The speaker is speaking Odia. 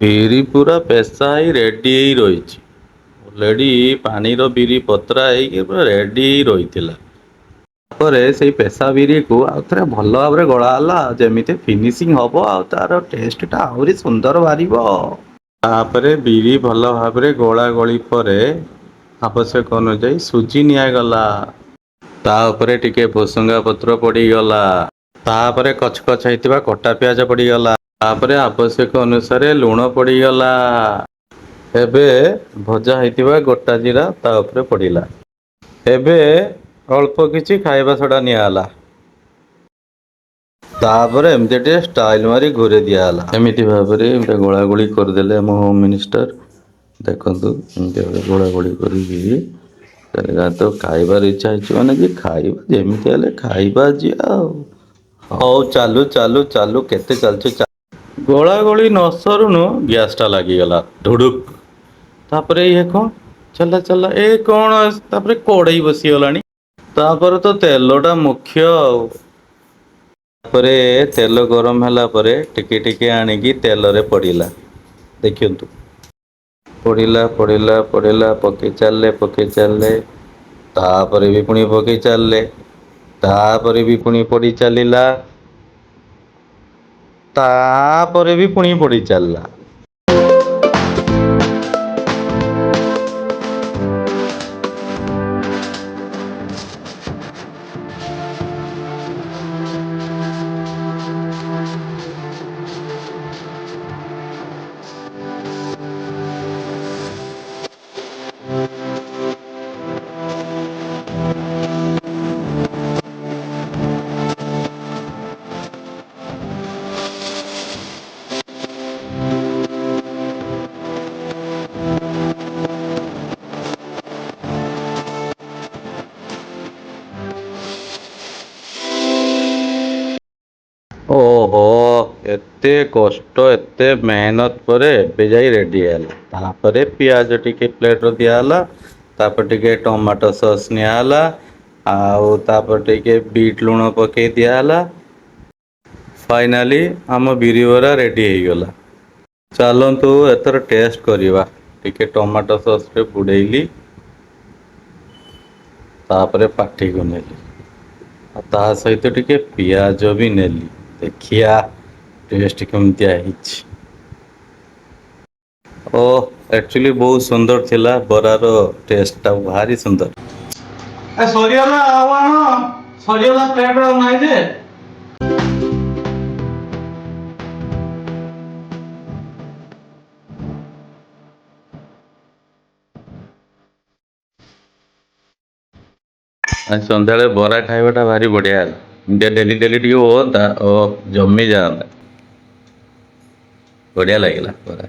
ବିରି ପୁରା ପେଶା ହେଇ ରେଡି ହେଇ ରହିଛି। ଅଲରେଡି ପାଣିର ବିରି ପତରା ହେଇକି ପୁରା ରେଡି ହେଇ ରହିଥିଲା। ତାପରେ ସେଇ ପେଶା ବିରିକୁ ଆଉ ଥରେ ଭଲ ଭାବରେ ଗୋଳା ହେଲା, ଯେମିତି ଫିନିସିଂ ହବ ଆଉ ତାର ଟେଷ୍ଟ ଟା ଆହୁରି ସୁନ୍ଦର ବାହାରିବ। ତାପରେ ବିରି ଭଲ ଭାବରେ ଗୋଳା ଗୋଳି ପରେ ଆବଶ୍ୟକ ଅନୁଯାୟୀ ସୁଜି ନିଆଗଲା। ତା ଉପରେ ଟିକେ ଭୋସୁଙ୍ଗା ପତ୍ର ପଡିଗଲା। ତାପରେ କଛ କଛ ହେଇଥିବା କଟା ପିଆଜ ପଡିଗଲା। ତାପରେ ଆବଶ୍ୟକ ଅନୁସାରେ ଲୁଣ ପଡିଗଲା। ଏବେ ଭଜା ହେଇଥିବା ଗୋଟା ଜିରା ତା ଉପରେ ପଡିଲା। ଏବେ ଅଳ୍ପ କିଛି ଖାଇବା ସୋଡା ନିଆହେଲା। ତାପରେ ଏମିତି ଟିକେ ଷ୍ଟାଇଲ ମାରି ଘୁରେଇ ଦିଆହେଲା। ଏମିତି ଭାବରେ ଗୋଳା ଗୋଳି କରିଦେଲେ ଆମ ହୋମ ମିନିଷ୍ଟର। ଦେଖନ୍ତୁ ଏମିତି ଭାବରେ ଗୋଳା ଗୋଳି କରିକି ତ ଖାଇବାର ଇଚ୍ଛା ହେଇଛି ମାନେ କି ଖାଇବା ଯେମିତି ହେଲେ ଖାଇବା ଆଜି ଆଉ। ହଉ ଚାଲୁ ଚାଲୁ ଚାଲୁ କେତେ ଚାଲିଛୁ ଗୋଳା ଗୋଳି ନ ସରୁଣୁ ଗ୍ୟାସ ଟା ଲାଗିଗଲା ଧୁଡୁକ। ତାପରେ ଇଏ କଣ ଚାଲିଲା ଚାଲିଲା ଏ କଣ ତାପରେ କଡେଇ ବସିଗଲାଣି। ତାପରେ ତ ତେଲ ଟା ମୁଖ୍ୟ ଆଉ। ତାପରେ ତେଲ ଗରମ ହେଲା ପରେ ଟିକେ ଟିକେ ଆଣିକି ତେଲରେ ପଡିଲା। ଦେଖନ୍ତୁ ପଡିଲା ପଡିଲା ପଡିଲା ପକେଇ ଚାଲିଲେ ପକେଇ ଚାଲିଲେ। ତାପରେ ବି ପୁଣି ପକେଇ ଚାଲିଲେ। ତାପରେ ବି ପୁଣି ପଡି ଚାଲିଲା। ତାପରେ ବି ପୁଣି ପଡି ଚାଲିଲା। ଓହୋ ଏତେ କଷ୍ଟ ଏତେ ମେହନତ ପରେ ଏବେ ଯାଇ ରେଡି ହେଲା। ତାପରେ ପିଆଜ ଟିକେ ପ୍ଲେଟର ଦିଆହେଲା। ତାପରେ ଟିକେ ଟମାଟୋ ସସ୍ ନିଆହେଲା। ଆଉ ତାପରେ ଟିକେ ବିଟ୍ ଲୁଣ ପକେଇ ଦିଆହେଲା। ଫାଇନାଲି ଆମ ବିରିିବରା ରେଡି ହେଇଗଲା। ଚାଲନ୍ତୁ ଏଥର ଟେଷ୍ଟ କରିବା ଟିକେ ଟମାଟୋ ସସରେ ବୁଡେଇଲି। ତାପରେ ପାଟିକୁ ନେଲି। ଆଉ ତା ସହିତ ଟିକେ ପିଆଜ ବି ନେଲି ଦେଖିଆ ଟେଷ୍ଟ କେମିତିଆ ହେଇଛି। ଓ ଆକ୍ଚୁଆଲି ବହୁତ ସୁନ୍ଦର ଥିଲା ବରାର ଟେଷ୍ଟ ଟା ଭାରି ସୁନ୍ଦର। ସରିଗଲା ଆଉ ଆଣ ସରିଗଲା ପ୍ଲେଟ ଆଉ ନାହିଁ ଯେ। ଆଜି ସନ୍ଧ୍ୟାବେଳେ ବରା ଖାଇବାଟା ଭାରି ବଢିଆ ହେଲା। ଏମିତିଆ ଡେଲି ଡେଲି ଟିକେ ହୁଅନ୍ତା ଓ ଜମି ଯାଆନ୍ତା। ବଢିଆ ଲାଗିଲା ବରା।